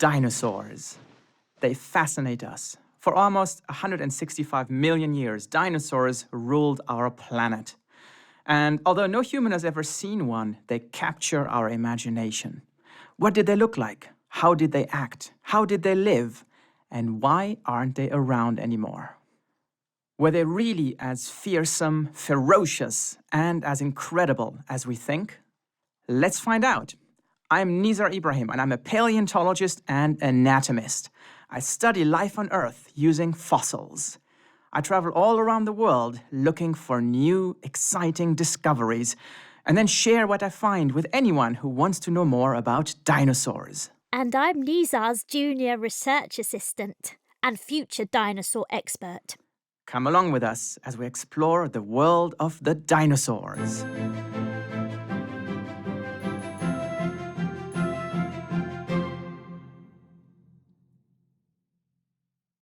Dinosaurs. They fascinate us. For almost 165 million years, dinosaurs ruled our planet. And although no human has ever seen one, they capture our imagination. What did they look like? How did they act? How did they live? And why aren't they around anymore? Were they really as fearsome, ferocious, and as incredible as we think? Let's find out. I'm Nizar Ibrahim, and I'm a paleontologist and anatomist. I study life on Earth using fossils. I travel all around the world looking for new, exciting discoveries, and then share what I find with anyone who wants to know more about dinosaurs. And I'm Nizar's junior research assistant and future dinosaur expert. Come along with us as we explore the world of the dinosaurs.